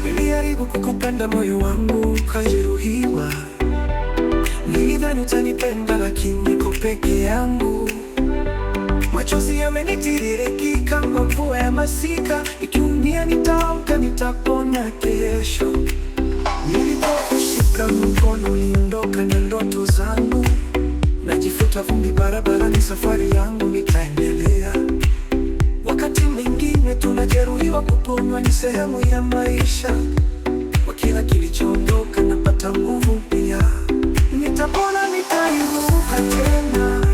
Nilijaribu kukupenda, moyo wangu ukajeruhiwa. Nilidhani utanipenda, lakini niko peke yangu. Machozi yamenitiririki kama mvua ya masika. Nikiumia nitaamka, nitapona kesho. Nilipokushika mkono uliondoka na ndoto zangu. Najifuta vumbi barabarani, safari yangu nitaendelea. Wakati mwingine tunajeruhiwa, kuponywa ni sehemu ya maisha. Kwa kila kilichoondoka napata nguvu pia. Nitapona, nitainuka tena,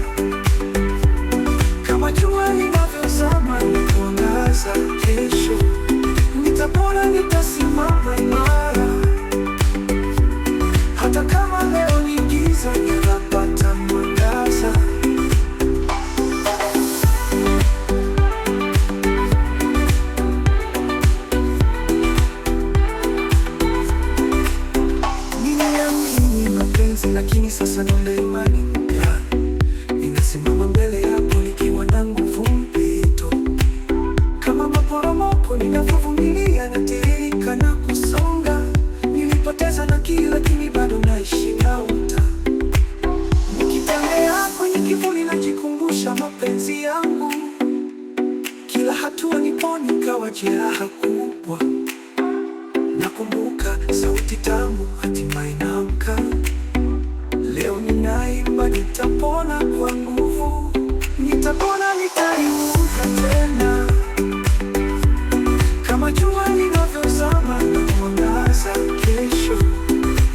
kama jua linavyozama na kuangaza kesho. Nitapona, nitasimama imara, hata kama leo ni giza, nitapata mwangaza. Niliamini mapenzi, lakini sasa naona imani mpya. Ninasimama mbele yako nikiwa na nguvu mpito. Kama maporomoko ninavyovumilia, natiririka na kusonga. Nilipoteza na kila, lakini bado naishi naota. Nikitembea kwenye kivuli najikumbusha mapenzi yangu. Kila hatua niponi kawa jeraha kubwa. Nakumbuka sauti tamu, hatimaye naamka. Leo ninaimba, nitapona kwa nguvu. Nitapona, nitainuka tena, kama jua linavyozama na kuangaza kesho.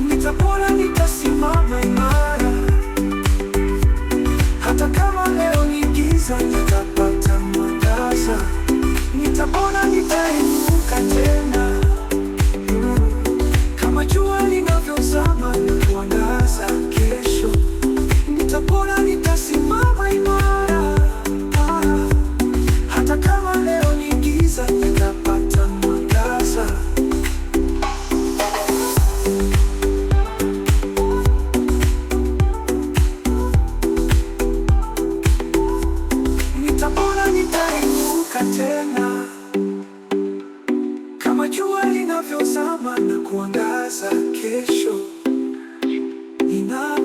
Nitapona, nitasimama imara, hata kama leo ni giza, nitapata mwangaza. Nitapona, nitainuka tena, kama jua linavyozama na kuangaza kesho. Nitapona, nitasimama imara, hata kama leo ni giza, nitapata mwangaza. Nitapona, nitainuka tena, kama jua linavyozama na kuangaza kesho. Nina